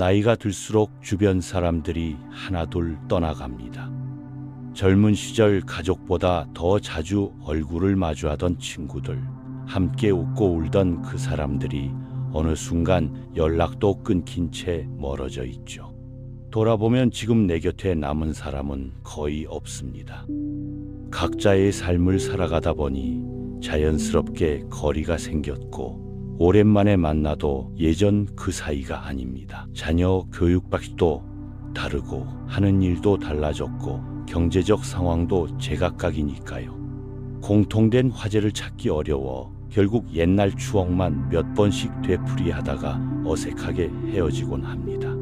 나이가 들수록 주변 사람들이 하나둘 떠나갑니다. 젊은 시절 가족보다 더 자주 얼굴을 마주하던 친구들, 함께 웃고 울던 그 사람들이 어느 순간 연락도 끊긴 채 멀어져 있죠. 돌아보면 지금 내 곁에 남은 사람은 거의 없습니다. 각자의 삶을 살아가다 보니 자연스럽게 거리가 생겼고 오랜만에 만나도 예전 그 사이가 아닙니다. 자녀 교육 방식도 다르고 하는 일도 달라졌고 경제적 상황도 제각각이니까요. 공통된 화제를 찾기 어려워 결국 옛날 추억만 몇 번씩 되풀이하다가 어색하게 헤어지곤 합니다.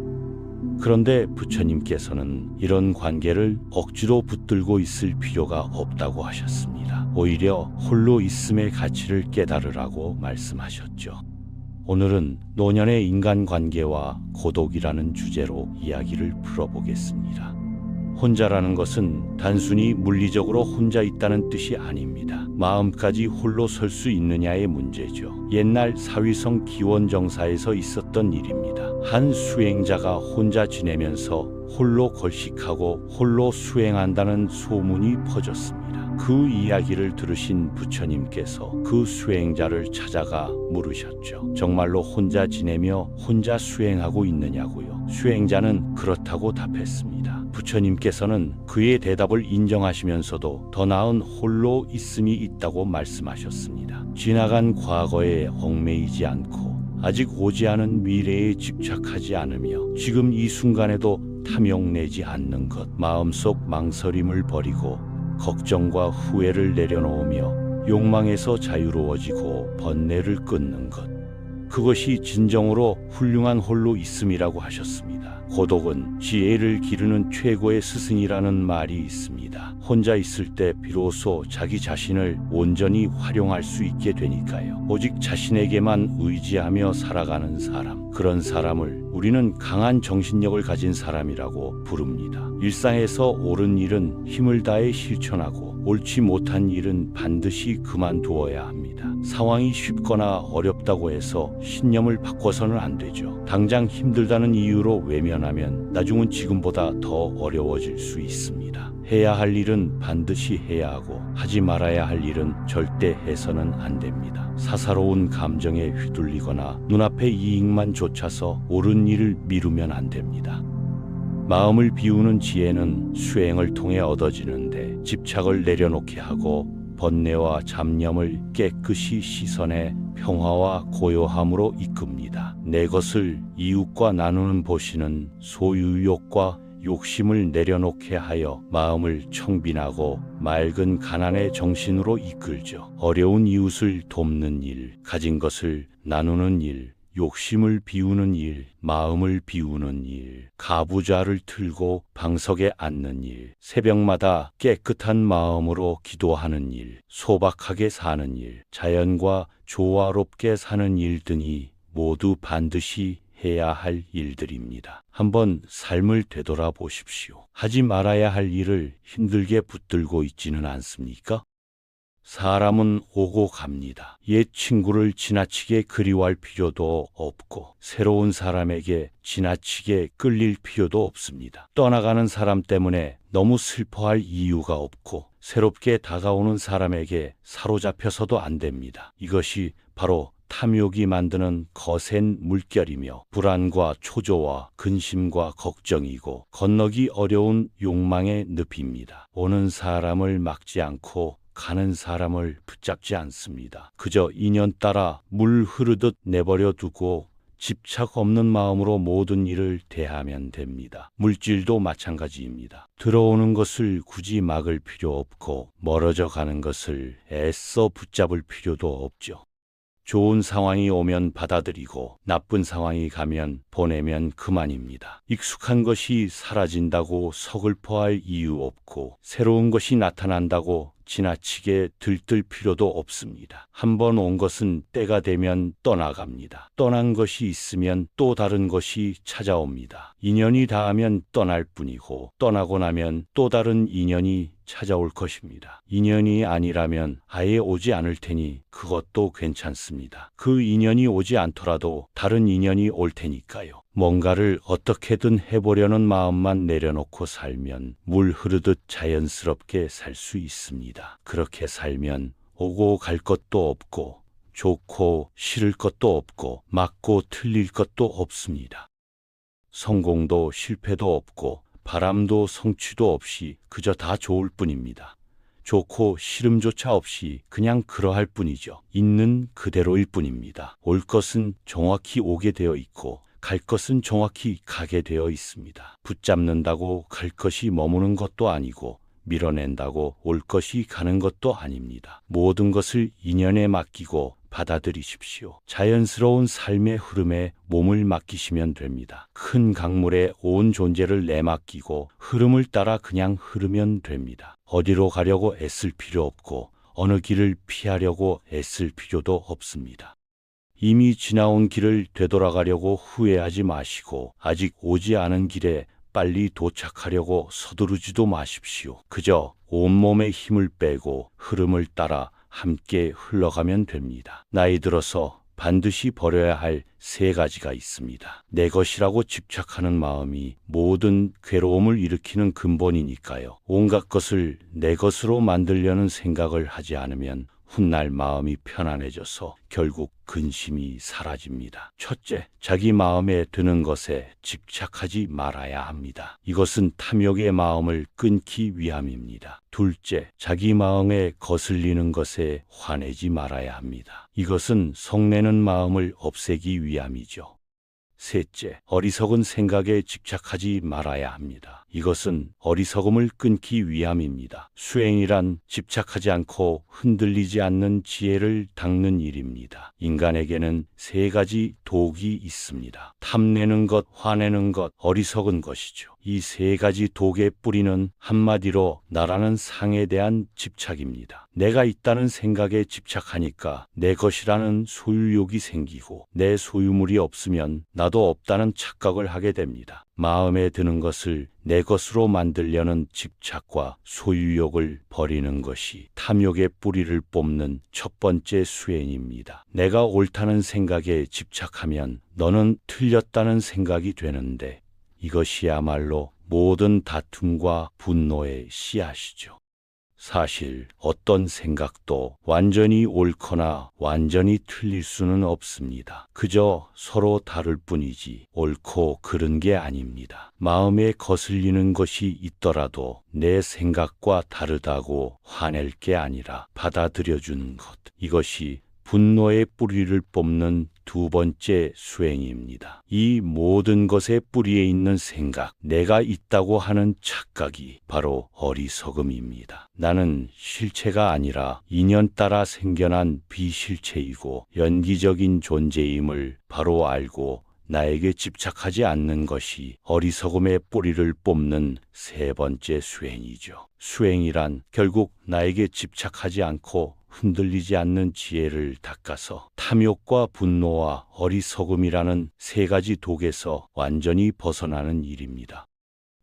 그런데 부처님께서는 이런 관계를 억지로 붙들고 있을 필요가 없다고 하셨습니다. 오히려 홀로 있음의 가치를 깨달으라고 말씀하셨죠. 오늘은 노년의 인간관계와 고독이라는 주제로 이야기를 풀어보겠습니다. 혼자라는 것은 단순히 물리적으로 혼자 있다는 뜻이 아닙니다. 마음까지 홀로 설 수 있느냐의 문제죠. 옛날 사위성 기원정사에서 있었던 일입니다. 한 수행자가 혼자 지내면서 홀로 걸식하고 홀로 수행한다는 소문이 퍼졌습니다. 그 이야기를 들으신 부처님께서 그 수행자를 찾아가 물으셨죠. 정말로 혼자 지내며 혼자 수행하고 있느냐고요. 수행자는 그렇다고 답했습니다. 부처님께서는 그의 대답을 인정하시면서도 더 나은 홀로 있음이 있다고 말씀하셨습니다. 지나간 과거에 얽매이지 않고 아직 오지 않은 미래에 집착하지 않으며 지금 이 순간에도 탐욕내지 않는 것, 마음속 망설임을 버리고 걱정과 후회를 내려놓으며 욕망에서 자유로워지고 번뇌를 끊는 것, 그것이 진정으로 훌륭한 홀로 있음이라고 하셨습니다. 고독은 지혜를 기르는 최고의 스승이라는 말이 있습니다. 혼자 있을 때 비로소 자기 자신을 온전히 활용할 수 있게 되니까요. 오직 자신에게만 의지하며 살아가는 사람, 그런 사람을 우리는 강한 정신력을 가진 사람이라고 부릅니다. 일상에서 옳은 일은 힘을 다해 실천하고 옳지 못한 일은 반드시 그만두어야 합니다. 상황이 쉽거나 어렵다고 해서 신념을 바꿔서는 안 되죠. 당장 힘들다는 이유로 외면하면 나중은 지금보다 더 어려워질 수 있습니다. 해야 할 일은 반드시 해야 하고 하지 말아야 할 일은 절대 해서는 안 됩니다. 사사로운 감정에 휘둘리거나 눈앞의 이익만 좇아서 옳은 일을 미루면 안 됩니다. 마음을 비우는 지혜는 수행을 통해 얻어지는데 집착을 내려놓게 하고 번뇌와 잡념을 깨끗이 씻어내 평화와 고요함으로 이끕니다. 내 것을 이웃과 나누는 보시는 소유욕과 욕심을 내려놓게 하여 마음을 청빈하고 맑은 가난의 정신으로 이끌죠. 어려운 이웃을 돕는 일, 가진 것을 나누는 일, 욕심을 비우는 일, 마음을 비우는 일, 가부좌를 틀고 방석에 앉는 일, 새벽마다 깨끗한 마음으로 기도하는 일, 소박하게 사는 일, 자연과 조화롭게 사는 일 등이 모두 반드시 해야 할 일들입니다. 한번 삶을 되돌아보십시오. 하지 말아야 할 일을 힘들게 붙들고 있지는 않습니까? 사람은 오고 갑니다. 옛 친구를 지나치게 그리워할 필요도 없고 새로운 사람에게 지나치게 끌릴 필요도 없습니다. 떠나가는 사람 때문에 너무 슬퍼할 이유가 없고 새롭게 다가오는 사람에게 사로잡혀서도 안 됩니다. 이것이 바로 탐욕이 만드는 거센 물결이며 불안과 초조와 근심과 걱정이고 건너기 어려운 욕망의 늪입니다. 오는 사람을 막지 않고 가는 사람을 붙잡지 않습니다. 그저 인연 따라 물 흐르듯 내버려 두고 집착 없는 마음으로 모든 일을 대하면 됩니다. 물질도 마찬가지입니다. 들어오는 것을 굳이 막을 필요 없고 멀어져 가는 것을 애써 붙잡을 필요도 없죠. 좋은 상황이 오면 받아들이고 나쁜 상황이 가면 보내면 그만입니다. 익숙한 것이 사라진다고 서글퍼할 이유 없고 새로운 것이 나타난다고 지나치게 들뜰 필요도 없습니다. 한번 온 것은 때가 되면 떠나갑니다. 떠난 것이 있으면 또 다른 것이 찾아옵니다. 인연이 닿으면 떠날 뿐이고 떠나고 나면 또 다른 인연이 찾아올 것입니다. 인연이 아니라면 아예 오지 않을 테니 그것도 괜찮습니다. 그 인연이 오지 않더라도 다른 인연이 올 테니까요. 뭔가를 어떻게든 해보려는 마음만 내려놓고 살면 물 흐르듯 자연스럽게 살 수 있습니다. 그렇게 살면 오고 갈 것도 없고 좋고 싫을 것도 없고 맞고 틀릴 것도 없습니다. 성공도 실패도 없고 바람도 성취도 없이 그저 다 좋을 뿐입니다. 좋고 싫음조차 없이 그냥 그러할 뿐이죠. 있는 그대로일 뿐입니다. 올 것은 정확히 오게 되어 있고 갈 것은 정확히 가게 되어 있습니다. 붙잡는다고 갈 것이 머무는 것도 아니고 밀어낸다고 올 것이 가는 것도 아닙니다. 모든 것을 인연에 맡기고 받아들이십시오. 자연스러운 삶의 흐름에 몸을 맡기시면 됩니다. 큰 강물에 온 존재를 내맡기고 흐름을 따라 그냥 흐르면 됩니다. 어디로 가려고 애쓸 필요 없고 어느 길을 피하려고 애쓸 필요도 없습니다. 이미 지나온 길을 되돌아가려고 후회하지 마시고 아직 오지 않은 길에 빨리 도착하려고 서두르지도 마십시오. 그저 온몸에 힘을 빼고 흐름을 따라 함께 흘러가면 됩니다. 나이 들어서 반드시 버려야 할 3가지가 있습니다. 내 것이라고 집착하는 마음이 모든 괴로움을 일으키는 근본이니까요. 온갖 것을 내 것으로 만들려는 생각을 하지 않으면 훗날 마음이 편안해져서 결국 근심이 사라집니다. 첫째, 자기 마음에 드는 것에 집착하지 말아야 합니다. 이것은 탐욕의 마음을 끊기 위함입니다. 둘째, 자기 마음에 거슬리는 것에 화내지 말아야 합니다. 이것은 성내는 마음을 없애기 위함이죠. 셋째, 어리석은 생각에 집착하지 말아야 합니다. 이것은 어리석음을 끊기 위함입니다. 수행이란 집착하지 않고 흔들리지 않는 지혜를 닦는 일입니다. 인간에게는 3가지 독이 있습니다. 탐내는 것, 화내는 것, 어리석은 것이죠. 이 3가지 독의 뿌리는 한마디로 나라는 상에 대한 집착입니다. 내가 있다는 생각에 집착하니까 내 것이라는 소유욕이 생기고 내 소유물이 없으면 나도 없다는 착각을 하게 됩니다. 마음에 드는 것을 내 것으로 만들려는 집착과 소유욕을 버리는 것이 탐욕의 뿌리를 뽑는 첫 번째 수행입니다. 내가 옳다는 생각에 집착하면 너는 틀렸다는 생각이 되는데 이것이야말로 모든 다툼과 분노의 씨앗이죠. 사실 어떤 생각도 완전히 옳거나 완전히 틀릴 수는 없습니다. 그저 서로 다를 뿐이지 옳고 그른 게 아닙니다. 마음에 거슬리는 것이 있더라도 내 생각과 다르다고 화낼 게 아니라 받아들여주는 것, 이것이 분노의 뿌리를 뽑는 2번째 수행입니다. 이 모든 것의 뿌리에 있는 생각, 내가 있다고 하는 착각이 바로 어리석음입니다. 나는 실체가 아니라 인연 따라 생겨난 비실체이고 연기적인 존재임을 바로 알고 나에게 집착하지 않는 것이 어리석음의 뿌리를 뽑는 3번째 수행이죠. 수행이란 결국 나에게 집착하지 않고 흔들리지 않는 지혜를 닦아서 탐욕과 분노와 어리석음이라는 3가지 독에서 완전히 벗어나는 일입니다.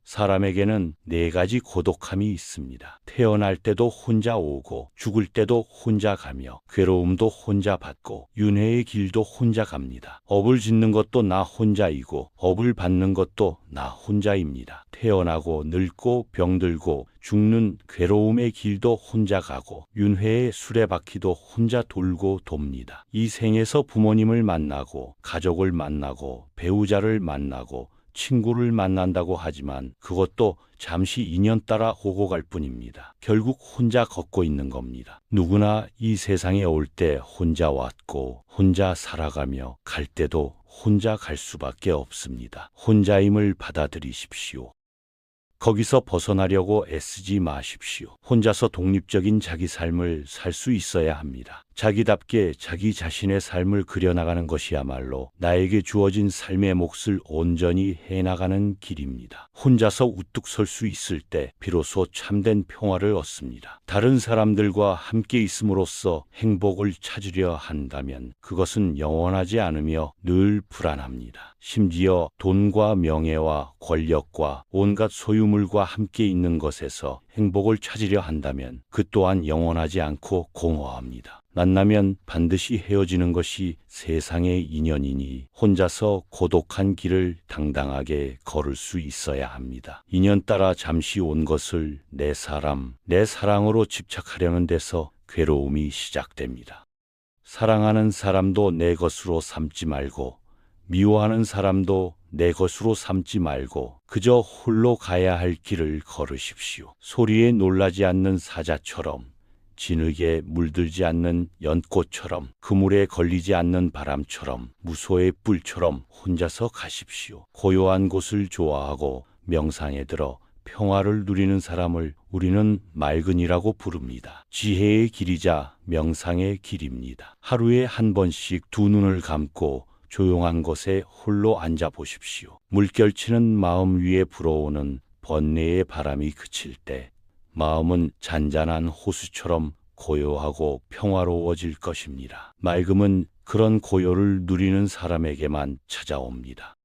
사람에게는 4가지 고독함이 있습니다. 태어날 때도 혼자 오고 죽을 때도 혼자 가며 괴로움도 혼자 받고 윤회의 길도 혼자 갑니다. 업을 짓는 것도 나 혼자이고 업을 받는 것도 나 혼자입니다. 태어나고 늙고 병들고 죽는 괴로움의 길도 혼자 가고 윤회의 수레바퀴도 혼자 돌고 돕니다. 이 생에서 부모님을 만나고 가족을 만나고 배우자를 만나고 친구를 만난다고 하지만 그것도 잠시 인연 따라 오고 갈 뿐입니다. 결국 혼자 걷고 있는 겁니다. 누구나 이 세상에 올 때 혼자 왔고 혼자 살아가며 갈 때도 혼자 갈 수밖에 없습니다. 혼자임을 받아들이십시오. 거기서 벗어나려고 애쓰지 마십시오. 혼자서 독립적인 자기 삶을 살 수 있어야 합니다. 자기답게 자기 자신의 삶을 그려나가는 것이야말로 나에게 주어진 삶의 몫을 온전히 해나가는 길입니다. 혼자서 우뚝 설 수 있을 때 비로소 참된 평화를 얻습니다. 다른 사람들과 함께 있음으로써 행복을 찾으려 한다면 그것은 영원하지 않으며 늘 불안합니다. 심지어 돈과 명예와 권력과 온갖 소유물과 함께 있는 것에서 행복을 찾으려 한다면 그 또한 영원하지 않고 공허합니다. 만나면 반드시 헤어지는 것이 세상의 인연이니 혼자서 고독한 길을 당당하게 걸을 수 있어야 합니다. 인연 따라 잠시 온 것을 내 사람, 내 사랑으로 집착하려는 데서 괴로움이 시작됩니다. 사랑하는 사람도 내 것으로 삼지 말고 미워하는 사람도 내 것으로 삼지 말고 그저 홀로 가야 할 길을 걸으십시오. 소리에 놀라지 않는 사자처럼, 진흙에 물들지 않는 연꽃처럼, 그물에 걸리지 않는 바람처럼, 무소의 뿔처럼 혼자서 가십시오. 고요한 곳을 좋아하고 명상에 들어 평화를 누리는 사람을 우리는 맑은이라고 부릅니다. 지혜의 길이자 명상의 길입니다. 하루에 한 번씩 두 눈을 감고 조용한 곳에 홀로 앉아 보십시오. 물결치는 마음 위에 불어오는 번뇌의 바람이 그칠 때 마음은 잔잔한 호수처럼 고요하고 평화로워질 것입니다. 맑음은 그런 고요를 누리는 사람에게만 찾아옵니다.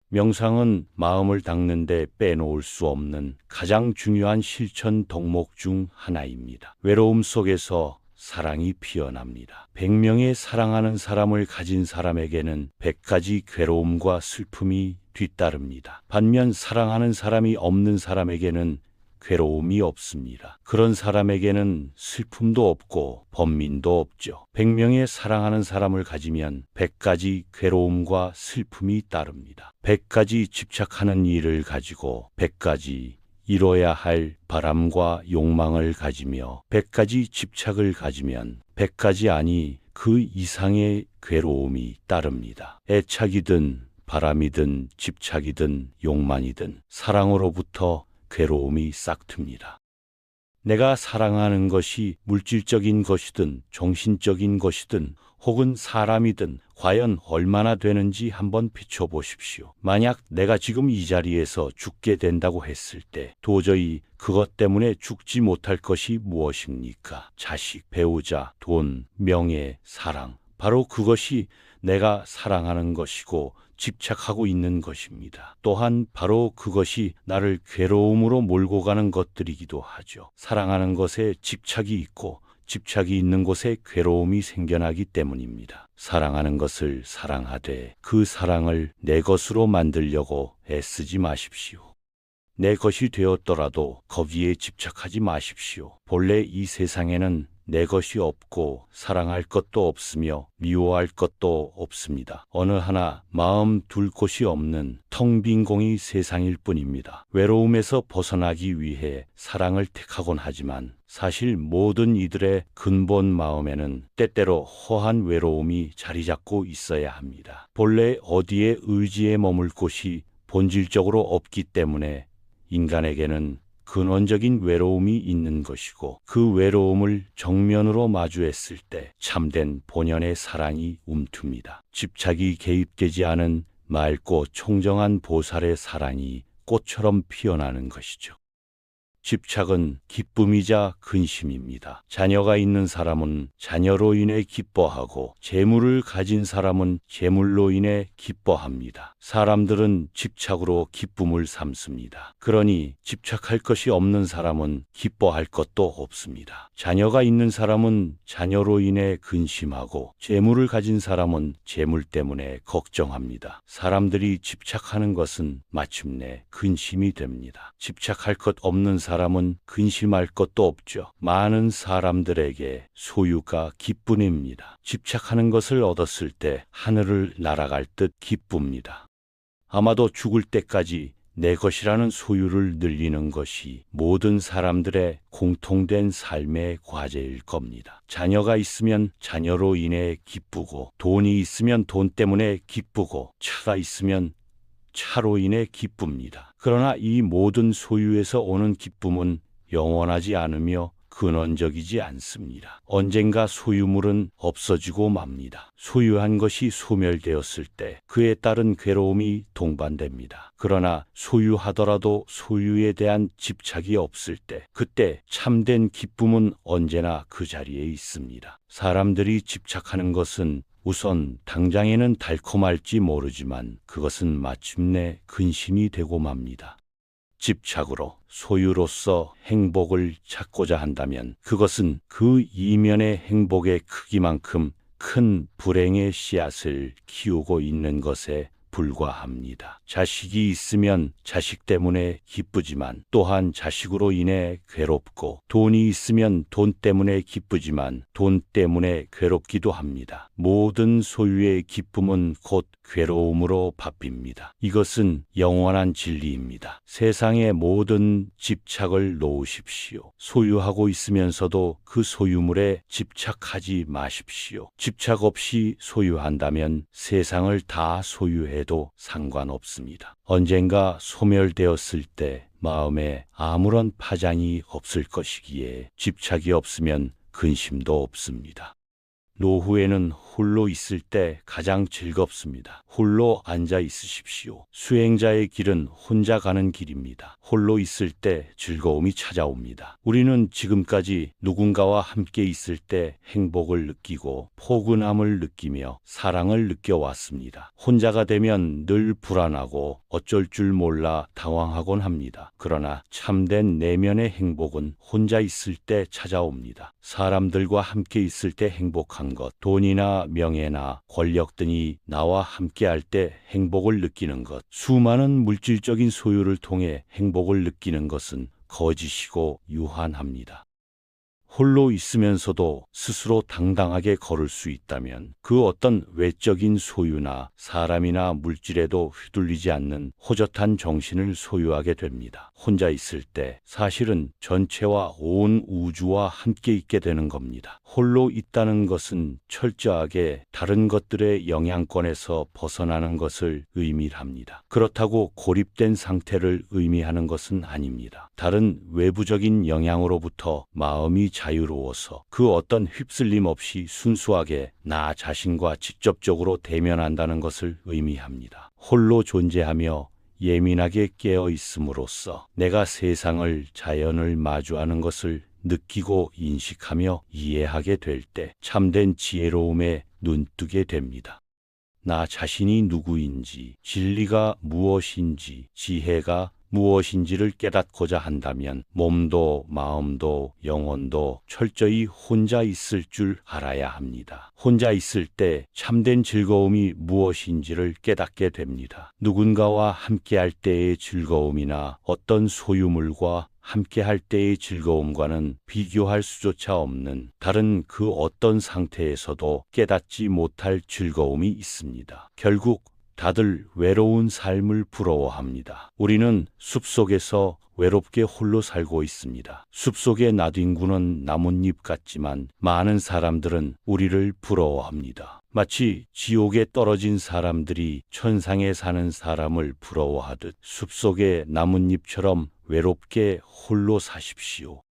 명상은 마음을 닦는데 빼놓을 수 없는 가장 중요한 실천 덕목 중 하나입니다. 외로움 속에서 사랑이 피어납니다. 100명의 사랑하는 사람을 가진 사람에게는 100가지 괴로움과 슬픔이 뒤따릅니다. 반면 사랑하는 사람이 없는 사람에게는 괴로움이 없습니다. 그런 사람에게는 슬픔도 없고 번민도 없죠. 100명의 사랑하는 사람을 가지면 100가지 괴로움과 슬픔이 따릅니다. 100가지 집착하는 일을 가지고 100가지 이뤄야 할 바람과 욕망을 가지며 100가지 집착을 가지면 100가지 아니 그 이상의 괴로움이 따릅니다. 애착이든 바람이든 집착이든 욕망이든 사랑으로부터 괴로움이 싹틉니다. 내가 사랑하는 것이 물질적인 것이든 정신적인 것이든 혹은 사람이든 과연 얼마나 되는지 한번 비춰보십시오. 만약 내가 지금 이 자리에서 죽게 된다고 했을 때 도저히 그것 때문에 죽지 못할 것이 무엇입니까? 자식, 배우자, 돈, 명예, 사랑. 바로 그것이 내가 사랑하는 것이고 집착하고 있는 것입니다. 또한 바로 그것이 나를 괴로움으로 몰고 가는 것들이기도 하죠. 사랑하는 것에 집착이 있고 집착이 있는 곳에 괴로움이 생겨나기 때문입니다. 사랑하는 것을 사랑하되 그 사랑을 내 것으로 만들려고 애쓰지 마십시오. 내 것이 되었더라도 거기에 집착하지 마십시오. 본래 이 세상에는 내 것이 없고 사랑할 것도 없으며 미워할 것도 없습니다. 어느 하나 마음 둘 곳이 없는 텅 빈 공이 세상일 뿐입니다. 외로움에서 벗어나기 위해 사랑을 택하곤 하지만 사실 모든 이들의 근본 마음에는 때때로 허한 외로움이 자리 잡고 있어야 합니다. 본래 어디에 의지에 머물 곳이 본질적으로 없기 때문에 인간에게는 근원적인 외로움이 있는 것이고 그 외로움을 정면으로 마주했을 때 참된 본연의 사랑이 움툽니다. 집착이 개입되지 않은 맑고 청정한 보살의 사랑이 꽃처럼 피어나는 것이죠. 집착은 기쁨이자 근심입니다. 자녀가 있는 사람은 자녀로 인해 기뻐하고 재물을 가진 사람은 재물로 인해 기뻐합니다. 사람들은 집착으로 기쁨을 삼습니다. 그러니 집착할 것이 없는 사람은 기뻐할 것도 없습니다. 자녀가 있는 사람은 자녀로 인해 근심하고 재물을 가진 사람은 재물 때문에 걱정합니다. 사람들이 집착하는 것은 마침내 근심이 됩니다. 집착할 것 없는 사람은 근심할 것도 없죠. 많은 사람들에게 소유가 기쁨입니다. 집착하는 것을 얻었을 때 하늘을 날아갈 듯 기쁩니다. 아마도 죽을 때까지 내 것이라는 소유를 늘리는 것이 모든 사람들의 공통된 삶의 과제일 겁니다. 자녀가 있으면 자녀로 인해 기쁘고, 돈이 있으면 돈 때문에 기쁘고, 차가 있으면 차로 인해 기쁩니다. 그러나 이 모든 소유에서 오는 기쁨은 영원하지 않으며 근원적이지 않습니다. 언젠가 소유물은 없어지고 맙니다. 소유한 것이 소멸되었을 때 그에 따른 괴로움이 동반됩니다. 그러나 소유하더라도 소유에 대한 집착이 없을 때 그때 참된 기쁨은 언제나 그 자리에 있습니다. 사람들이 집착하는 것은 우선 당장에는 달콤할지 모르지만 그것은 마침내 근심이 되고 맙니다. 집착으로 소유로서 행복을 찾고자 한다면 그것은 그 이면의 행복의 크기만큼 큰 불행의 씨앗을 키우고 있는 것에 불과합니다. 자식이 있으면 자식 때문에 기쁘지만 또한 자식으로 인해 괴롭고, 돈이 있으면 돈 때문에 기쁘지만 돈 때문에 괴롭기도 합니다. 모든 소유의 기쁨은 곧 괴로움으로 바뀝니다. 이것은 영원한 진리입니다. 세상의 모든 집착을 놓으십시오. 소유하고 있으면서도 그 소유물에 집착하지 마십시오. 집착 없이 소유한다면 세상을 다 소유해도 상관없습니다. 언젠가 소멸되었을 때 마음에 아무런 파장이 없을 것이기에 집착이 없으면 근심도 없습니다. 노후에는 홀로 있을 때 가장 즐겁습니다. 홀로 앉아 있으십시오. 수행자의 길은 혼자 가는 길입니다. 홀로 있을 때 즐거움이 찾아옵니다. 우리는 지금까지 누군가와 함께 있을 때 행복을 느끼고 포근함을 느끼며 사랑을 느껴왔습니다. 혼자가 되면 늘 불안하고 어쩔 줄 몰라 당황하곤 합니다. 그러나 참된 내면의 행복은 혼자 있을 때 찾아옵니다. 사람들과 함께 있을 때 행복한 것, 돈이나 명예나 권력 등이 나와 함께할 때 행복을 느끼는 것, 수많은 물질적인 소유를 통해 행복을 느끼는 것은 거짓이고 유한합니다. 홀로 있으면서도 스스로 당당하게 걸을 수 있다면 그 어떤 외적인 소유나 사람이나 물질에도 휘둘리지 않는 호젓한 정신을 소유하게 됩니다. 혼자 있을 때 사실은 전체와 온 우주와 함께 있게 되는 겁니다. 홀로 있다는 것은 철저하게 다른 것들의 영향권에서 벗어나는 것을 의미합니다. 그렇다고 고립된 상태를 의미하는 것은 아닙니다. 다른 외부적인 영향으로부터 마음이 자유로워서 그 어떤 휩쓸림 없이 순수하게 나 자신과 직접적으로 대면한다는 것을 의미합니다. 홀로 존재하며 예민하게 깨어 있음으로써 내가 세상을, 자연을 마주하는 것을 느끼고 인식하며 이해하게 될 때 참된 지혜로움에 눈뜨게 됩니다. 나 자신이 누구인지, 진리가 무엇인지, 지혜가 무엇인지를 깨닫고자 한다면 몸도 마음도 영혼도 철저히 혼자 있을 줄 알아야 합니다. 혼자 있을 때 참된 즐거움이 무엇인지를 깨닫게 됩니다. 누군가와 함께할 때의 즐거움이나 어떤 소유물과 함께할 때의 즐거움과는 비교할 수조차 없는 다른 그 어떤 상태에서도 깨닫지 못할 즐거움이 있습니다. 결국 다들 외로운 삶을 부러워합니다. 우리는 숲속에서 외롭게 홀로 살고 있습니다. 숲속의 나뒹구는 나뭇잎 같지만 많은 사람들은 우리를 부러워합니다. 마치 지옥에 떨어진 사람들이 천상에 사는 사람을 부러워하듯 숲속의 나뭇잎처럼 외롭게 홀로 사십시오.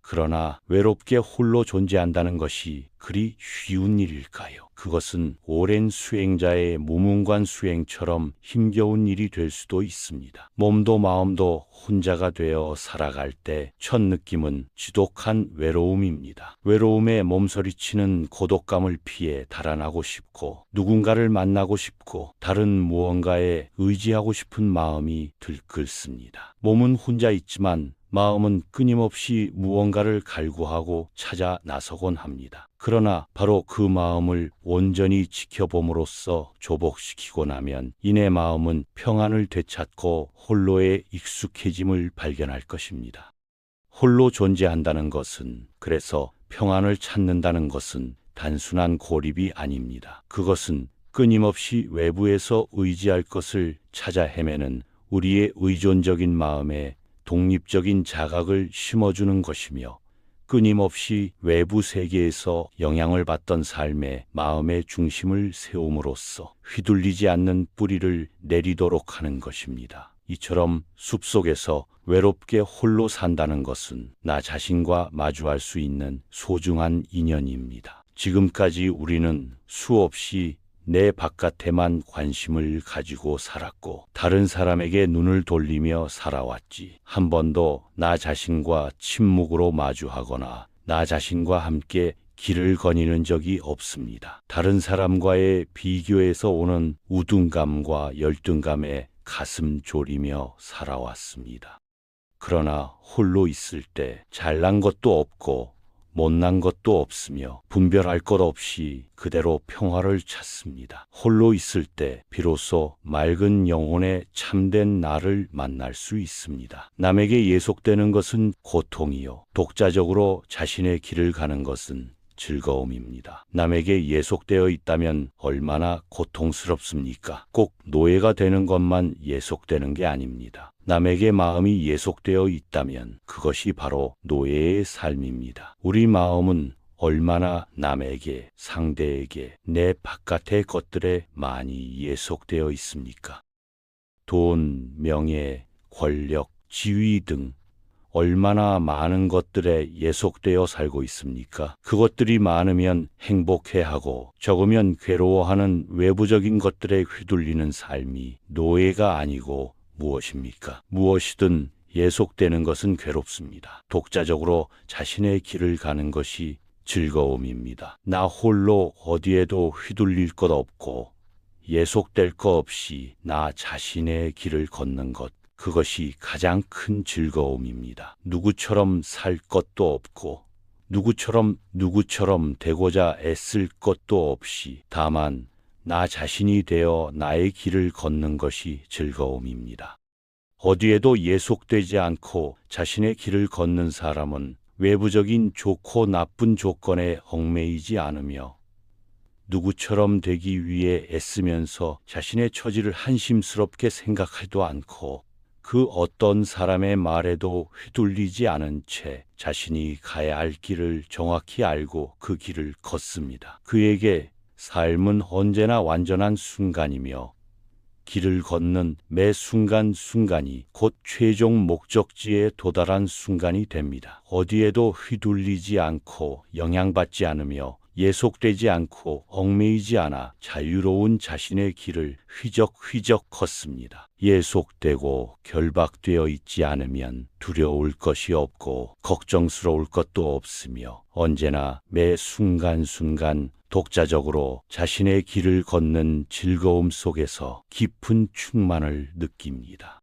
그러나 외롭게 홀로 존재한다는 것이 그리 쉬운 일일까요? 그것은 오랜 수행자의 무문관 수행처럼 힘겨운 일이 될 수도 있습니다. 몸도 마음도 혼자가 되어 살아갈 때 첫 느낌은 지독한 외로움입니다. 외로움에 몸서리치는 고독감을 피해 달아나고 싶고 누군가를 만나고 싶고 다른 무언가에 의지하고 싶은 마음이 들끓습니다. 몸은 혼자 있지만 마음은 끊임없이 무언가를 갈구하고 찾아 나서곤 합니다. 그러나 바로 그 마음을 온전히 지켜봄으로써 조복시키고 나면 이내 마음은 평안을 되찾고 홀로의 익숙해짐을 발견할 것입니다. 홀로 존재한다는 것은, 그래서 평안을 찾는다는 것은 단순한 고립이 아닙니다. 그것은 끊임없이 외부에서 의지할 것을 찾아 헤매는 우리의 의존적인 마음에 독립적인 자각을 심어주는 것이며 끊임없이 외부 세계에서 영향을 받던 삶에 마음의 중심을 세움으로써 휘둘리지 않는 뿌리를 내리도록 하는 것입니다. 이처럼 숲속에서 외롭게 홀로 산다는 것은 나 자신과 마주할 수 있는 소중한 인연입니다. 지금까지 우리는 수없이 내 바깥에만 관심을 가지고 살았고 다른 사람에게 눈을 돌리며 살아왔지. 한 번도 나 자신과 침묵으로 마주하거나 나 자신과 함께 길을 거니는 적이 없습니다. 다른 사람과의 비교에서 오는 우둔감과 열등감에 가슴 졸이며 살아왔습니다. 그러나 홀로 있을 때 잘난 것도 없고 못난 것도 없으며 분별할 것 없이 그대로 평화를 찾습니다. 홀로 있을 때 비로소 맑은 영혼의 참된 나를 만날 수 있습니다. 남에게 예속되는 것은 고통이요, 독자적으로 자신의 길을 가는 것은 즐거움입니다. 남에게 예속되어 있다면 얼마나 고통스럽습니까? 꼭 노예가 되는 것만 예속되는 게 아닙니다. 남에게 마음이 예속되어 있다면 그것이 바로 노예의 삶입니다. 우리 마음은 얼마나 남에게, 상대에게, 내 바깥의 것들에 많이 예속되어 있습니까? 돈, 명예, 권력, 지위 등 얼마나 많은 것들에 예속되어 살고 있습니까? 그것들이 많으면 행복해하고 적으면 괴로워하는 외부적인 것들에 휘둘리는 삶이 노예가 아니고 무엇입니까? 무엇이든 예속되는 것은 괴롭습니다. 독자적으로 자신의 길을 가는 것이 즐거움입니다. 나 홀로 어디에도 휘둘릴 것 없고 예속될 것 없이 나 자신의 길을 걷는 것, 그것이 가장 큰 즐거움입니다. 누구처럼 살 것도 없고 누구처럼 되고자 애쓸 것도 없이 다만 나 자신이 되어 나의 길을 걷는 것이 즐거움입니다. 어디에도 예속되지 않고 자신의 길을 걷는 사람은 외부적인 좋고 나쁜 조건에 얽매이지 않으며 누구처럼 되기 위해 애쓰면서 자신의 처지를 한심스럽게 생각하지도 않고 그 어떤 사람의 말에도 휘둘리지 않은 채 자신이 가야 할 길을 정확히 알고 그 길을 걷습니다. 그에게 삶은 언제나 완전한 순간이며 길을 걷는 매 순간순간이 곧 최종 목적지에 도달한 순간이 됩니다. 어디에도 휘둘리지 않고 영향받지 않으며 예속되지 않고 얽매이지 않아 자유로운 자신의 길을 휘적휘적 걷습니다. 예속되고 결박되어 있지 않으면 두려울 것이 없고 걱정스러울 것도 없으며 언제나 매 순간순간 독자적으로 자신의 길을 걷는 즐거움 속에서 깊은 충만을 느낍니다.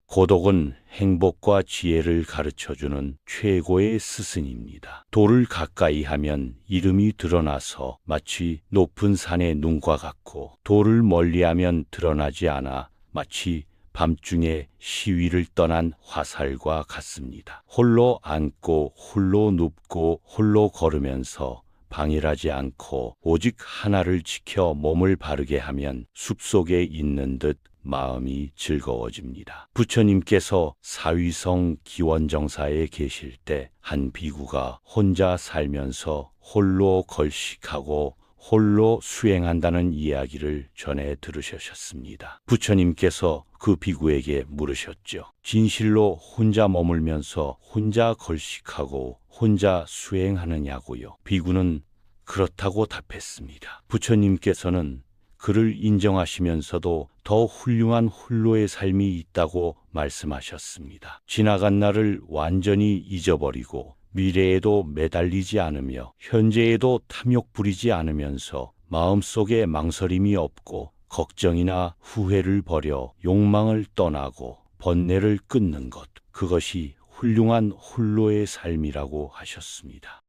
고독은 행복과 지혜를 가르쳐주는 최고의 스승입니다. 돌을 가까이 하면 이름이 드러나서 마치 높은 산의 눈과 같고 돌을 멀리하면 드러나지 않아 마치 밤중에 시위를 떠난 화살과 같습니다. 홀로 앉고 홀로 눕고 홀로 걸으면서 방일하지 않고 오직 하나를 지켜 몸을 바르게 하면 숲속에 있는 듯 마음이 즐거워집니다. 부처님께서 사위성 기원정사에 계실 때 한 비구가 혼자 살면서 홀로 걸식하고 홀로 수행한다는 이야기를 전해 들으셨습니다. 부처님께서 그 비구에게 물으셨죠. 진실로 혼자 머물면서 혼자 걸식하고 혼자 수행하느냐고요. 비구는 그렇다고 답했습니다. 부처님께서는 그를 인정하시면서도 더 훌륭한 홀로의 삶이 있다고 말씀하셨습니다. 지나간 날을 완전히 잊어버리고 미래에도 매달리지 않으며 현재에도 탐욕 부리지 않으면서 마음속에 망설임이 없고 걱정이나 후회를 버려 욕망을 떠나고 번뇌를 끊는 것, 그것이 훌륭한 홀로의 삶이라고 하셨습니다.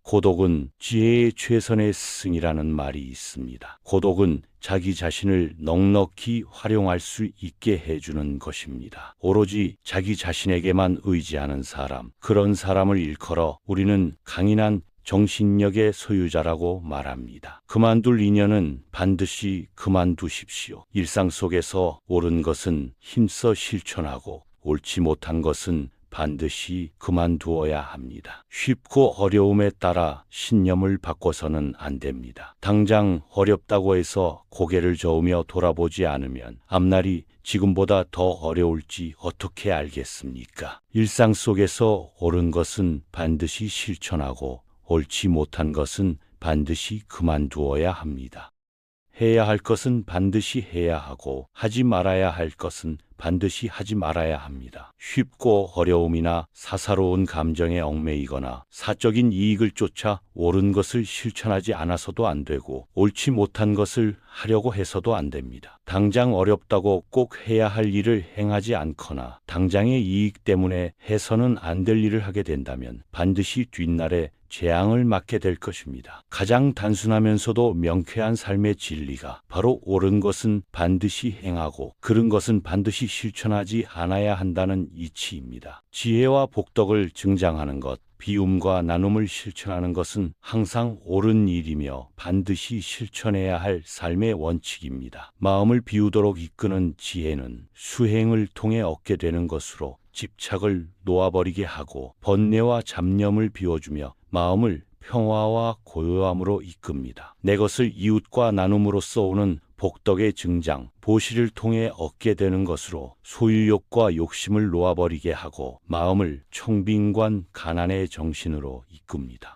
고독은 지혜의 최선의 스승이라는 말이 있습니다. 고독은 자기 자신을 넉넉히 활용할 수 있게 해주는 것입니다. 오로지 자기 자신에게만 의지하는 사람, 그런 사람을 일컬어 우리는 강인한 정신력의 소유자라고 말합니다. 그만둘 인연은 반드시 그만두십시오. 일상 속에서 옳은 것은 힘써 실천하고 옳지 못한 것은 반드시 그만두어야 합니다. 쉽고 어려움에 따라 신념을 바꿔서는 안 됩니다. 당장 어렵다고 해서 고개를 저으며 돌아보지 않으면 앞날이 지금보다 더 어려울지 어떻게 알겠습니까? 일상 속에서 옳은 것은 반드시 실천하고 옳지 못한 것은 반드시 그만두어야 합니다. 해야 할 것은 반드시 해야 하고 하지 말아야 할 것은 반드시 하지 말아야 합니다. 쉽고 어려움이나 사사로운 감정에 얽매이거나 사적인 이익을 쫓아 옳은 것을 실천하지 않아서도 안 되고 옳지 못한 것을 하려고 해서도 안 됩니다. 당장 어렵다고 꼭 해야 할 일을 행하지 않거나 당장의 이익 때문에 해서는 안 될 일을 하게 된다면 반드시 뒷날에 재앙을 맞게 될 것입니다. 가장 단순하면서도 명쾌한 삶의 진리가 바로 옳은 것은 반드시 행하고 그른 것은 반드시 실천하지 않아야 한다는 이치입니다. 지혜와 복덕을 증장하는 것, 비움과 나눔을 실천하는 것은 항상 옳은 일이며 반드시 실천해야 할 삶의 원칙입니다. 마음을 비우도록 이끄는 지혜는 수행을 통해 얻게 되는 것으로 집착을 놓아버리게 하고 번뇌와 잡념을 비워주며 마음을 평화와 고요함으로 이끕니다. 내 것을 이웃과 나눔으로써 오는 복덕의 증장, 보시를 통해 얻게 되는 것으로 소유욕과 욕심을 놓아버리게 하고 마음을 청빈관 가난의 정신으로 이끕니다.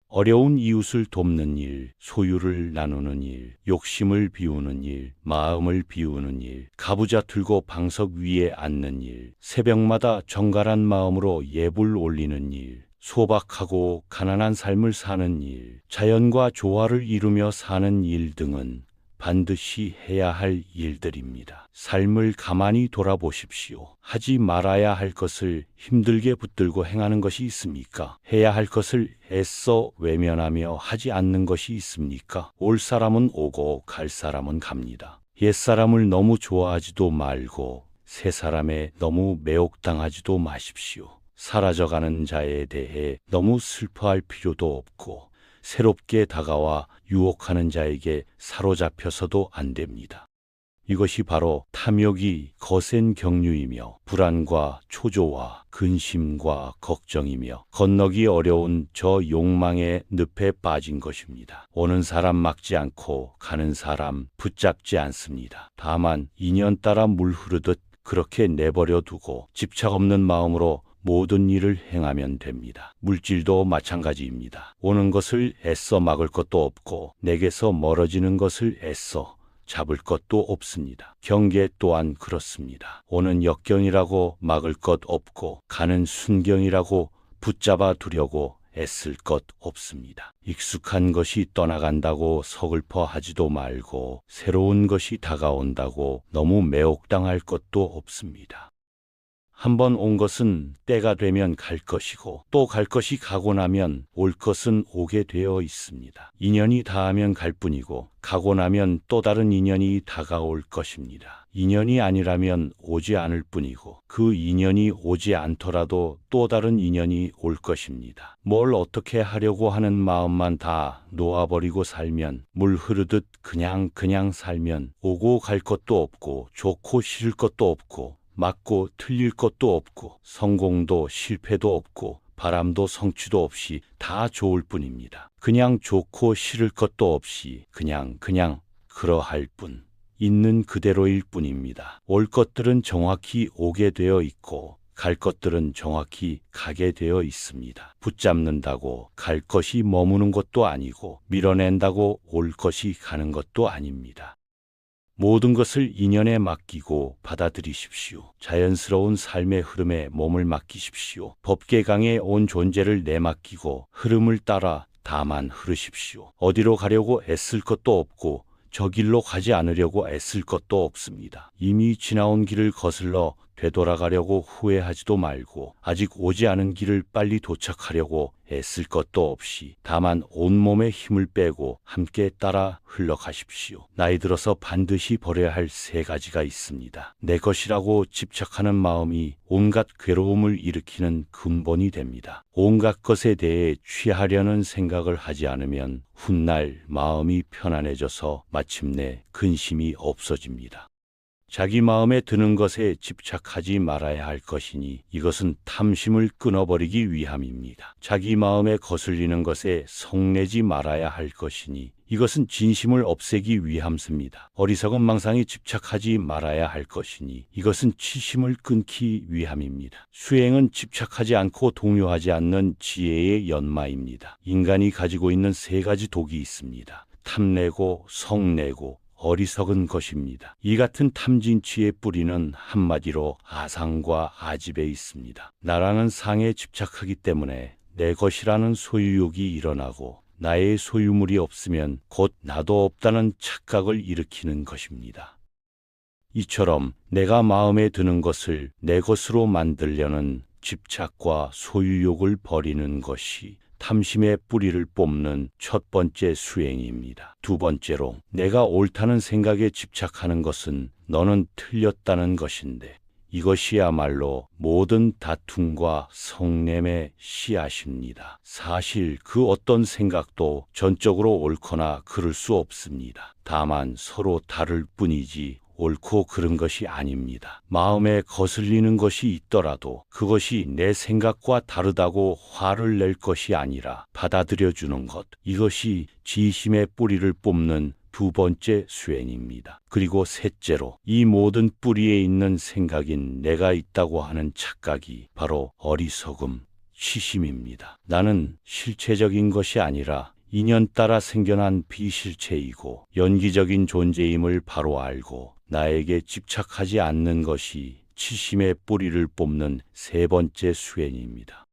어려운 이웃을 돕는 일, 소유를 나누는 일, 욕심을 비우는 일, 마음을 비우는 일, 가부좌 들고 방석 위에 앉는 일, 새벽마다 정갈한 마음으로 예불 올리는 일, 소박하고 가난한 삶을 사는 일, 자연과 조화를 이루며 사는 일 등은 반드시 해야 할 일들입니다. 삶을 가만히 돌아보십시오. 하지 말아야 할 것을 힘들게 붙들고 행하는 것이 있습니까? 해야 할 것을 애써 외면하며 하지 않는 것이 있습니까? 올 사람은 오고 갈 사람은 갑니다. 옛 사람을 너무 좋아하지도 말고 새 사람에 너무 매혹당하지도 마십시오. 사라져가는 자에 대해 너무 슬퍼할 필요도 없고 새롭게 다가와 유혹하는 자에게 사로잡혀서도 안 됩니다. 이것이 바로 탐욕이 거센 경류이며 불안과 초조와 근심과 걱정이며 건너기 어려운 저 욕망의 늪에 빠진 것입니다. 오는 사람 막지 않고 가는 사람 붙잡지 않습니다. 다만 인연 따라 물 흐르듯 그렇게 내버려 두고 집착 없는 마음으로 모든 일을 행하면 됩니다. 물질도 마찬가지입니다. 오는 것을 애써 막을 것도 없고 내게서 멀어지는 것을 애써 잡을 것도 없습니다. 경계 또한 그렇습니다. 오는 역경이라고 막을 것 없고 가는 순경이라고 붙잡아 두려고 애쓸 것 없습니다. 익숙한 것이 떠나간다고 서글퍼 하지도 말고 새로운 것이 다가온다고 너무 매혹당할 것도 없습니다. 한번 온 것은 때가 되면 갈 것이고 또 갈 것이 가고 나면 올 것은 오게 되어 있습니다. 인연이 닿으면 갈 뿐이고 가고 나면 또 다른 인연이 다가올 것입니다. 인연이 아니라면 오지 않을 뿐이고 그 인연이 오지 않더라도 또 다른 인연이 올 것입니다. 뭘 어떻게 하려고 하는 마음만 다 놓아버리고 살면 물 흐르듯 그냥 살면 오고 갈 것도 없고 좋고 싫을 것도 없고 맞고 틀릴 것도 없고 성공도 실패도 없고 바람도 성취도 없이 다 좋을 뿐입니다. 그냥 좋고 싫을 것도 없이 그냥 그러할 뿐. 있는 그대로일 뿐입니다. 올 것들은 정확히 오게 되어 있고 갈 것들은 정확히 가게 되어 있습니다. 붙잡는다고 갈 것이 머무는 것도 아니고 밀어낸다고 올 것이 가는 것도 아닙니다. 모든 것을 인연에 맡기고 받아들이십시오. 자연스러운 삶의 흐름에 몸을 맡기십시오. 법계강에 온 존재를 내맡기고 흐름을 따라 다만 흐르십시오. 어디로 가려고 애쓸 것도 없고 저 길로 가지 않으려고 애쓸 것도 없습니다. 이미 지나온 길을 거슬러 되돌아가려고 후회하지도 말고 아직 오지 않은 길을 빨리 도착하려고 애쓸 것도 없이 다만 온몸에 힘을 빼고 함께 따라 흘러가십시오. 나이 들어서 반드시 버려야 할 세 가지가 있습니다. 내 것이라고 집착하는 마음이 온갖 괴로움을 일으키는 근본이 됩니다. 온갖 것에 대해 취하려는 생각을 하지 않으면 훗날 마음이 편안해져서 마침내 근심이 없어집니다. 자기 마음에 드는 것에 집착하지 말아야 할 것이니 이것은 탐심을 끊어버리기 위함입니다. 자기 마음에 거슬리는 것에 성내지 말아야 할 것이니 이것은 진심을 없애기 위함습니다. 어리석은 망상에 집착하지 말아야 할 것이니 이것은 치심을 끊기 위함입니다. 수행은 집착하지 않고 동요하지 않는 지혜의 연마입니다. 인간이 가지고 있는 세 가지 독이 있습니다. 탐내고 성내고 어리석은 것입니다. 이 같은 탐진치의 뿌리는 한마디로 아상과 아집에 있습니다. 나라는 상에 집착하기 때문에 내 것이라는 소유욕이 일어나고 나의 소유물이 없으면 곧 나도 없다는 착각을 일으키는 것입니다. 이처럼 내가 마음에 드는 것을 내 것으로 만들려는 집착과 소유욕을 버리는 것이 탐심의 뿌리를 뽑는 첫 번째 수행입니다. 두 번째로, 내가 옳다는 생각에 집착하는 것은 너는 틀렸다는 것인데, 이것이야말로 모든 다툼과 성냄의 씨앗입니다. 사실 그 어떤 생각도 전적으로 옳거나 그를 수 없습니다. 다만 서로 다를 뿐이지 옳고 그른 것이 아닙니다. 마음에 거슬리는 것이 있더라도 그것이 내 생각과 다르다고 화를 낼 것이 아니라 받아들여주는 것, 이것이 지심의 뿌리를 뽑는 두 번째 수행입니다. 그리고 셋째로, 이 모든 뿌리에 있는 생각인 내가 있다고 하는 착각이 바로 어리석음, 치심입니다. 나는 실체적인 것이 아니라 인연 따라 생겨난 비실체이고 연기적인 존재임을 바로 알고 나에게 집착하지 않는 것이 치심의 뿌리를 뽑는 세 번째 수행입니다.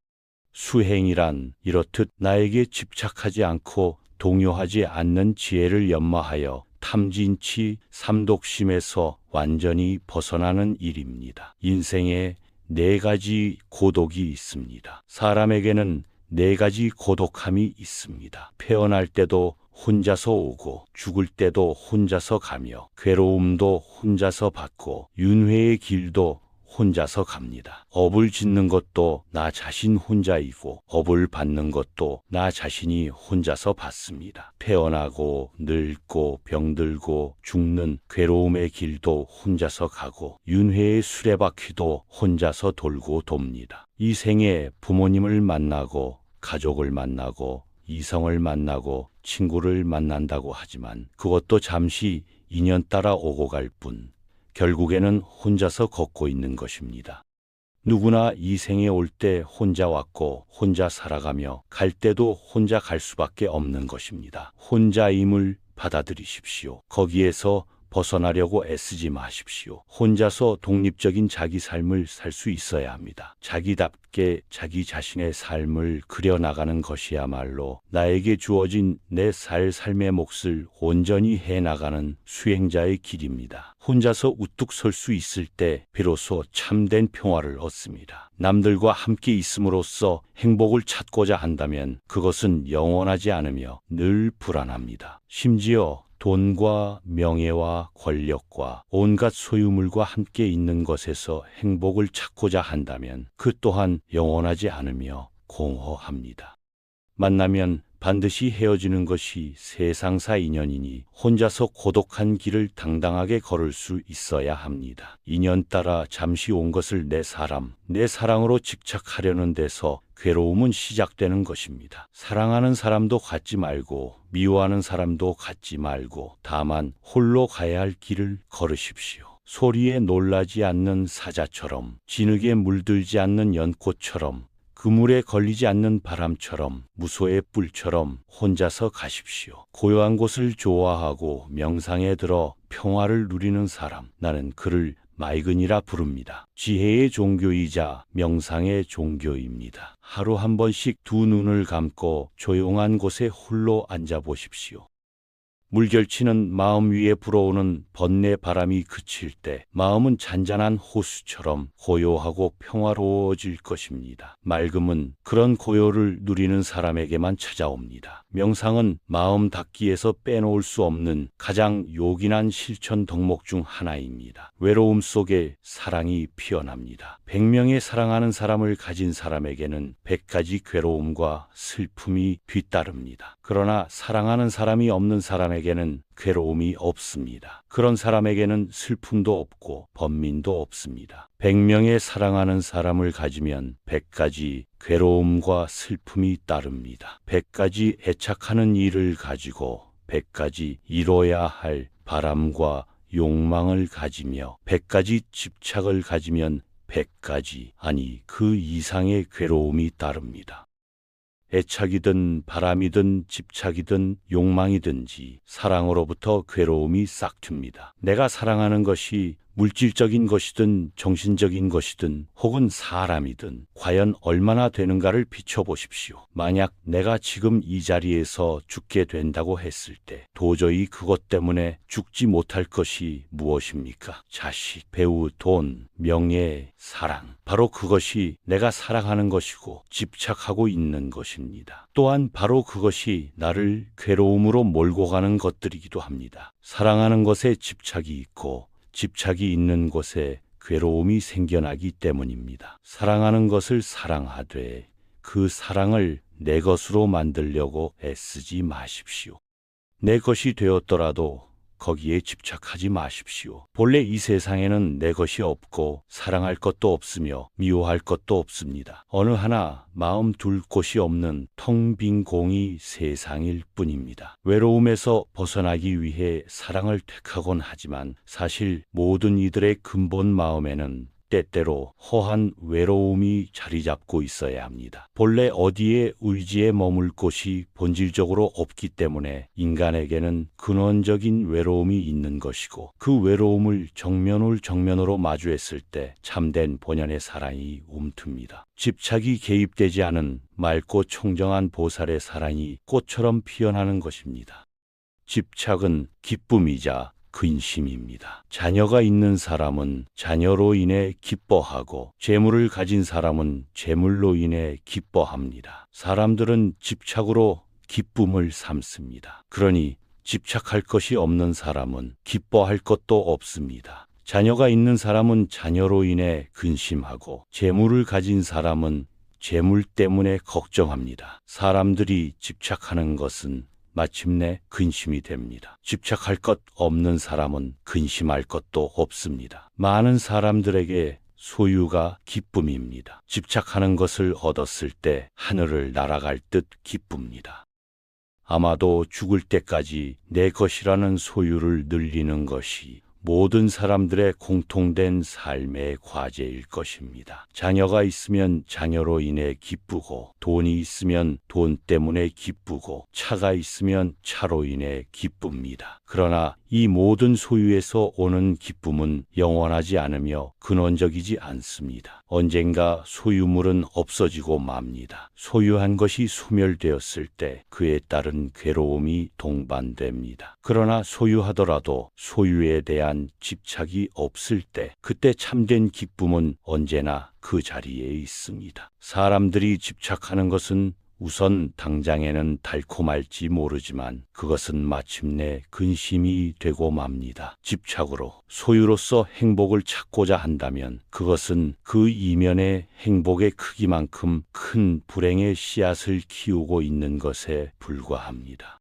수행이란 이렇듯 나에게 집착하지 않고 동요하지 않는 지혜를 연마하여 탐진치, 삼독심에서 완전히 벗어나는 일입니다. 인생에 네 가지 고독이 있습니다. 사람에게는 네 가지 고독함이 있습니다. 태어날 때도 혼자서 오고 죽을 때도 혼자서 가며 괴로움도 혼자서 받고 윤회의 길도 혼자서 갑니다. 업을 짓는 것도 나 자신 혼자이고 업을 받는 것도 나 자신이 혼자서 받습니다. 태어나고 늙고 병들고 죽는 괴로움의 길도 혼자서 가고 윤회의 수레바퀴도 혼자서 돌고 돕니다. 이 생에 부모님을 만나고 가족을 만나고 이성을 만나고 친구를 만난다고 하지만 그것도 잠시 인연 따라 오고 갈 뿐 결국에는 혼자서 걷고 있는 것입니다. 누구나 이 생에 올 때 혼자 왔고 혼자 살아가며 갈 때도 혼자 갈 수밖에 없는 것입니다. 혼자임을 받아들이십시오. 거기에서 벗어나려고 애쓰지 마십시오. 혼자서 독립적인 자기 삶을 살 수 있어야 합니다. 자기답게 자기 자신의 삶을 그려나가는 것이야말로 나에게 주어진 내 삶의 몫을 온전히 해나가는 수행자의 길입니다. 혼자서 우뚝 설 수 있을 때 비로소 참된 평화를 얻습니다. 남들과 함께 있음으로써 행복을 찾고자 한다면 그것은 영원하지 않으며 늘 불안합니다. 심지어 돈과 명예와 권력과 온갖 소유물과 함께 있는 것에서 행복을 찾고자 한다면 그 또한 영원하지 않으며 공허합니다. 만나면 반드시 헤어지는 것이 세상사 인연이니 혼자서 고독한 길을 당당하게 걸을 수 있어야 합니다. 인연 따라 잠시 온 것을 내 사람, 내 사랑으로 집착하려는 데서 괴로움은 시작되는 것입니다. 사랑하는 사람도 갖지 말고 미워하는 사람도 갖지 말고 다만 홀로 가야 할 길을 걸으십시오. 소리에 놀라지 않는 사자처럼, 진흙에 물들지 않는 연꽃처럼, 그물에 걸리지 않는 바람처럼, 무소의 뿔처럼 혼자서 가십시오. 고요한 곳을 좋아하고 명상에 들어 평화를 누리는 사람, 나는 그를 맑은이라 부릅니다. 지혜의 종교이자 명상의 종교입니다. 하루 한 번씩 두 눈을 감고 조용한 곳에 홀로 앉아 보십시오. 물결치는 마음 위에 불어오는 번뇌 바람이 그칠 때 마음은 잔잔한 호수처럼 고요하고 평화로워질 것입니다. 맑음은 그런 고요를 누리는 사람에게만 찾아옵니다. 명상은 마음 닫기에서 빼놓을 수 없는 가장 요긴한 실천 덕목 중 하나입니다. 외로움 속에 사랑이 피어납니다. 100명의 사랑하는 사람을 가진 사람에게는 100가지 괴로움과 슬픔이 뒤따릅니다. 그러나 사랑하는 사람이 없는 사람에게는 괴로움이 없습니다. 그런 사람에게는 슬픔도 없고 번민도 없습니다. 100명의 사랑하는 사람을 가지면 100가지 괴로움과 슬픔이 따릅니다. 100가지 애착하는 일을 가지고 100가지 이뤄야 할 바람과 욕망을 가지며 100가지 집착을 가지면 100가지 아니 그 이상의 괴로움이 따릅니다. 애착이든 바람이든 집착이든 욕망이든지 사랑으로부터 괴로움이 싹튑니다. 내가 사랑하는 것이 물질적인 것이든 정신적인 것이든 혹은 사람이든 과연 얼마나 되는가를 비춰보십시오. 만약 내가 지금 이 자리에서 죽게 된다고 했을 때 도저히 그것 때문에 죽지 못할 것이 무엇입니까? 자식, 배우, 돈, 명예, 사랑. 바로 그것이 내가 사랑하는 것이고 집착하고 있는 것입니다. 또한 바로 그것이 나를 괴로움으로 몰고 가는 것들이기도 합니다. 사랑하는 것에 집착이 있고 집착이 있는 곳에 괴로움이 생겨나기 때문입니다. 사랑하는 것을 사랑하되 그 사랑을 내 것으로 만들려고 애쓰지 마십시오. 내 것이 되었더라도 거기에 집착하지 마십시오. 본래 이 세상에는 내 것이 없고 사랑할 것도 없으며 미워할 것도 없습니다. 어느 하나 마음 둘 곳이 없는 텅 빈 공이 세상일 뿐입니다. 외로움에서 벗어나기 위해 사랑을 택하곤 하지만 사실 모든 이들의 근본 마음에는 때때로 허한 외로움이 자리 잡고 있어야 합니다. 본래 어디에 의지에 머물 곳이 본질적으로 없기 때문에 인간에게는 근원적인 외로움이 있는 것이고 그 외로움을 정면으로 마주했을 때 참된 본연의 사랑이 움틉니다. 집착이 개입되지 않은 맑고 청정한 보살의 사랑이 꽃처럼 피어나는 것입니다. 집착은 기쁨이자 근심입니다. 자녀가 있는 사람은 자녀로 인해 기뻐하고 재물을 가진 사람은 재물로 인해 기뻐합니다. 사람들은 집착으로 기쁨을 삼습니다. 그러니 집착할 것이 없는 사람은 기뻐할 것도 없습니다. 자녀가 있는 사람은 자녀로 인해 근심하고 재물을 가진 사람은 재물 때문에 걱정합니다. 사람들이 집착하는 것은 마침내 근심이 됩니다. 집착할 것 없는 사람은 근심할 것도 없습니다. 많은 사람들에게 소유가 기쁨입니다. 집착하는 것을 얻었을 때 하늘을 날아갈 듯 기쁩니다. 아마도 죽을 때까지 내 것이라는 소유를 늘리는 것이 모든 사람들의 공통된 삶의 과제일 것입니다. 자녀가 있으면 자녀로 인해 기쁘고 돈이 있으면 돈 때문에 기쁘고 차가 있으면 차로 인해 기쁩니다. 그러나 이 모든 소유에서 오는 기쁨은 영원하지 않으며 근원적이지 않습니다. 언젠가 소유물은 없어지고 맙니다. 소유한 것이 소멸되었을 때 그에 따른 괴로움이 동반됩니다. 그러나 소유하더라도 소유에 대한 집착이 없을 때 그때 참된 기쁨은 언제나 그 자리에 있습니다. 사람들이 집착하는 것은 우선 당장에는 달콤할지 모르지만 그것은 마침내 근심이 되고 맙니다. 집착으로 소유로서 행복을 찾고자 한다면 그것은 그 이면의 행복의 크기만큼 큰 불행의 씨앗을 키우고 있는 것에 불과합니다.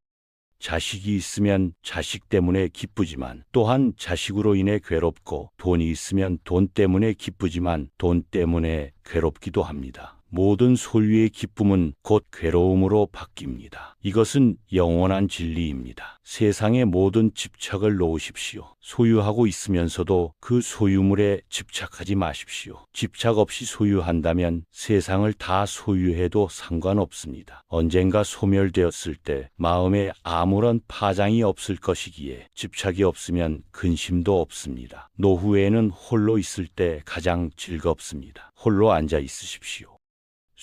자식이 있으면 자식 때문에 기쁘지만 또한 자식으로 인해 괴롭고 돈이 있으면 돈 때문에 기쁘지만 돈 때문에 괴롭기도 합니다. 모든 소유의 기쁨은 곧 괴로움으로 바뀝니다. 이것은 영원한 진리입니다. 세상의 모든 집착을 놓으십시오. 소유하고 있으면서도 그 소유물에 집착하지 마십시오. 집착 없이 소유한다면 세상을 다 소유해도 상관없습니다. 언젠가 소멸되었을 때 마음에 아무런 파장이 없을 것이기에 집착이 없으면 근심도 없습니다. 노후에는 홀로 있을 때 가장 즐겁습니다. 홀로 앉아 있으십시오.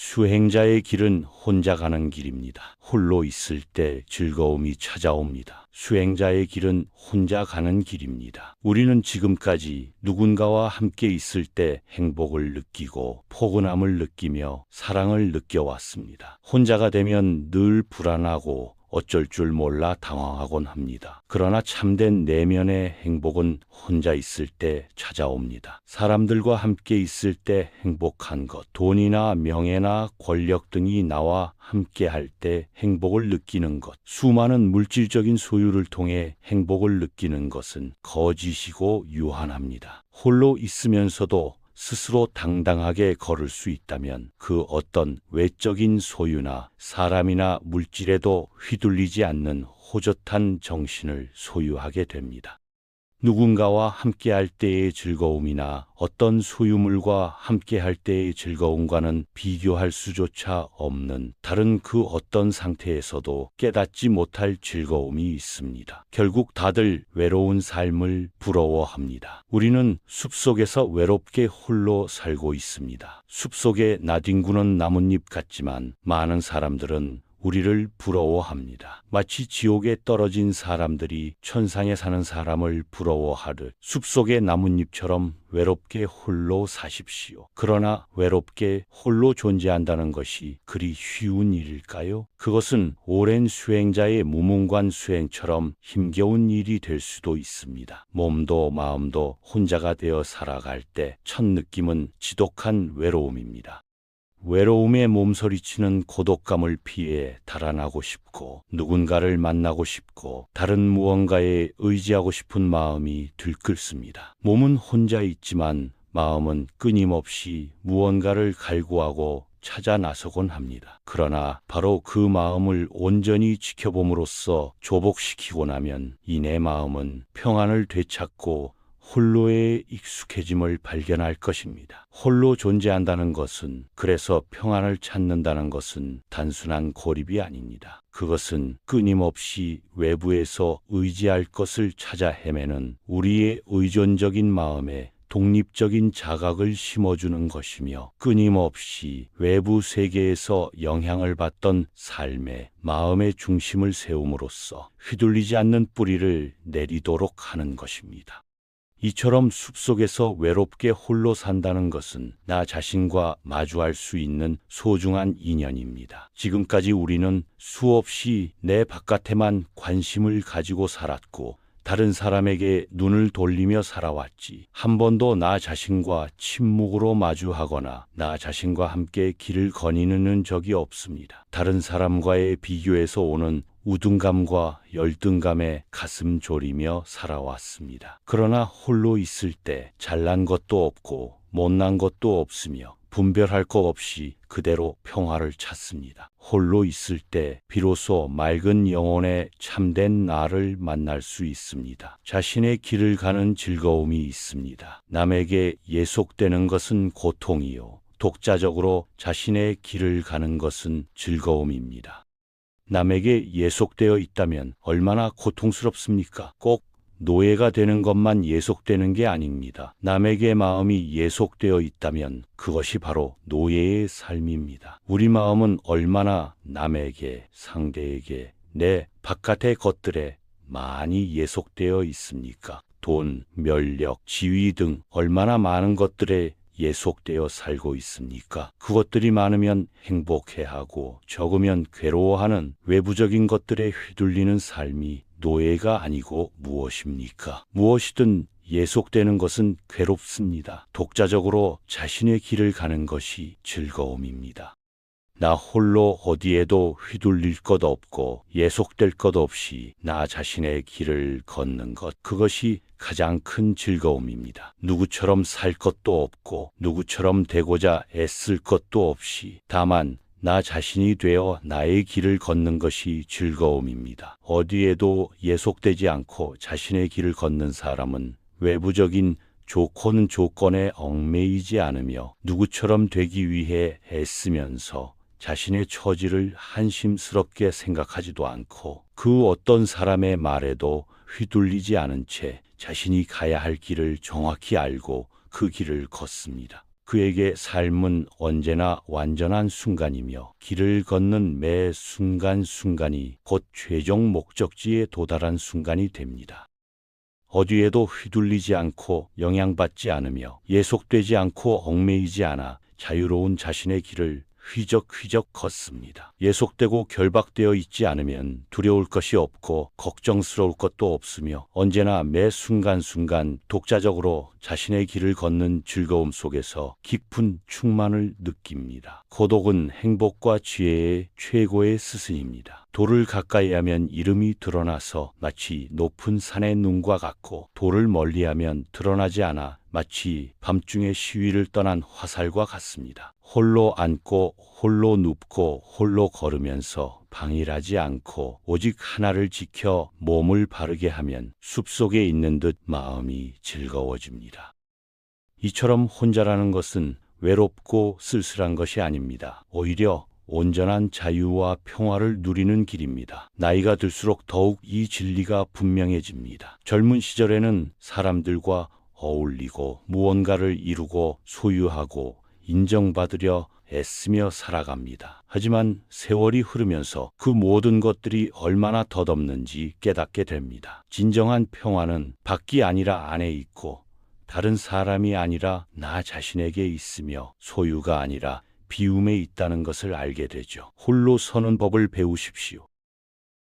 수행자의 길은 혼자 가는 길입니다. 홀로 있을 때 즐거움이 찾아옵니다. 수행자의 길은 혼자 가는 길입니다. 우리는 지금까지 누군가와 함께 있을 때 행복을 느끼고 포근함을 느끼며 사랑을 느껴왔습니다. 혼자가 되면 늘 불안하고 어쩔 줄 몰라 당황하곤 합니다. 그러나 참된 내면의 행복은 혼자 있을 때 찾아옵니다. 사람들과 함께 있을 때 행복한 것, 돈이나 명예나 권력 등이 나와 함께 할 때 행복을 느끼는 것, 수많은 물질적인 소유를 통해 행복을 느끼는 것은 거짓이고 유한합니다. 홀로 있으면서도 스스로 당당하게 걸을 수 있다면 그 어떤 외적인 소유나 사람이나 물질에도 휘둘리지 않는 호젓한 정신을 소유하게 됩니다. 누군가와 함께할 때의 즐거움이나 어떤 소유물과 함께할 때의 즐거움과는 비교할 수조차 없는 다른 그 어떤 상태에서도 깨닫지 못할 즐거움이 있습니다. 결국 다들 외로운 삶을 부러워합니다. 우리는 숲속에서 외롭게 홀로 살고 있습니다. 숲속에 나뒹구는 나뭇잎 같지만 많은 사람들은 우리를 부러워합니다. 마치 지옥에 떨어진 사람들이 천상에 사는 사람을 부러워하듯 숲속의 나뭇잎처럼 외롭게 홀로 사십시오. 그러나 외롭게 홀로 존재한다는 것이 그리 쉬운 일일까요? 그것은 오랜 수행자의 무문관 수행처럼 힘겨운 일이 될 수도 있습니다. 몸도 마음도 혼자가 되어 살아갈 때 첫 느낌은 지독한 외로움입니다. 외로움에 몸서리치는 고독감을 피해 달아나고 싶고 누군가를 만나고 싶고 다른 무언가에 의지하고 싶은 마음이 들끓습니다. 몸은 혼자 있지만 마음은 끊임없이 무언가를 갈구하고 찾아 나서곤 합니다. 그러나 바로 그 마음을 온전히 지켜봄으로써 조복시키고 나면 이내 마음은 평안을 되찾고 홀로의 익숙해짐을 발견할 것입니다. 홀로 존재한다는 것은, 그래서 평안을 찾는다는 것은 단순한 고립이 아닙니다. 그것은 끊임없이 외부에서 의지할 것을 찾아 헤매는 우리의 의존적인 마음에 독립적인 자각을 심어주는 것이며 끊임없이 외부 세계에서 영향을 받던 삶에 마음의 중심을 세움으로써 휘둘리지 않는 뿌리를 내리도록 하는 것입니다. 이처럼 숲속에서 외롭게 홀로 산다는 것은 나 자신과 마주할 수 있는 소중한 인연입니다. 지금까지 우리는 수없이 내 바깥에만 관심을 가지고 살았고 다른 사람에게 눈을 돌리며 살아왔지. 한 번도 나 자신과 침묵으로 마주하거나 나 자신과 함께 길을 거니는 적이 없습니다. 다른 사람과의 비교에서 오는 우둔감과 열등감에 가슴 졸이며 살아왔습니다. 그러나 홀로 있을 때 잘난 것도 없고 못난 것도 없으며 분별할 것 없이 그대로 평화를 찾습니다. 홀로 있을 때 비로소 맑은 영혼의 참된 나를 만날 수 있습니다. 자신의 길을 가는 즐거움이 있습니다. 남에게 예속되는 것은 고통이요, 독자적으로 자신의 길을 가는 것은 즐거움입니다. 남에게 예속되어 있다면 얼마나 고통스럽습니까? 꼭 노예가 되는 것만 예속되는 게 아닙니다. 남에게 마음이 예속되어 있다면 그것이 바로 노예의 삶입니다. 우리 마음은 얼마나 남에게, 상대에게, 내 바깥의 것들에 많이 예속되어 있습니까? 돈, 면력, 지위 등 얼마나 많은 것들에 예속되어 살고 있습니까? 그것들이 많으면 행복해하고 적으면 괴로워하는 외부적인 것들에 휘둘리는 삶이 노예가 아니고 무엇입니까? 무엇이든 예속되는 것은 괴롭습니다. 독자적으로 자신의 길을 가는 것이 즐거움입니다. 나 홀로 어디에도 휘둘릴 것 없고 예속될 것 없이 나 자신의 길을 걷는 것, 그것이 가장 큰 즐거움입니다. 누구처럼 살 것도 없고 누구처럼 되고자 애쓸 것도 없이 다만 나 자신이 되어 나의 길을 걷는 것이 즐거움입니다. 어디에도 예속되지 않고 자신의 길을 걷는 사람은 외부적인 좋고는 조건에 얽매이지 않으며 누구처럼 되기 위해 애쓰면서 자신의 처지를 한심스럽게 생각하지도 않고 그 어떤 사람의 말에도 휘둘리지 않은 채 자신이 가야 할 길을 정확히 알고 그 길을 걷습니다. 그에게 삶은 언제나 완전한 순간이며 길을 걷는 매 순간순간이 곧 최종 목적지에 도달한 순간이 됩니다. 어디에도 휘둘리지 않고 영향받지 않으며 예속되지 않고 얽매이지 않아 자유로운 자신의 길을 휘적휘적 걷습니다. 예속되고 결박되어 있지 않으면 두려울 것이 없고 걱정스러울 것도 없으며 언제나 매 순간순간 독자적으로 자신의 길을 걷는 즐거움 속에서 깊은 충만을 느낍니다. 고독은 행복과 지혜의 최고의 스승입니다. 돌을 가까이 하면 이름이 드러나서 마치 높은 산의 눈과 같고 돌을 멀리하면 드러나지 않아 마치 밤중에 시위를 떠난 화살과 같습니다. 홀로 앉고 홀로 눕고 홀로 걸으면서 방일하지 않고 오직 하나를 지켜 몸을 바르게 하면 숲속에 있는 듯 마음이 즐거워집니다. 이처럼 혼자라는 것은 외롭고 쓸쓸한 것이 아닙니다. 오히려 온전한 자유와 평화를 누리는 길입니다. 나이가 들수록 더욱 이 진리가 분명해집니다. 젊은 시절에는 사람들과 어울리고 무언가를 이루고 소유하고 인정받으려 애쓰며 살아갑니다. 하지만 세월이 흐르면서 그 모든 것들이 얼마나 덧없는지 깨닫게 됩니다. 진정한 평화는 밖이 아니라 안에 있고 다른 사람이 아니라 나 자신에게 있으며 소유가 아니라 비움에 있다는 것을 알게 되죠. 홀로 서는 법을 배우십시오.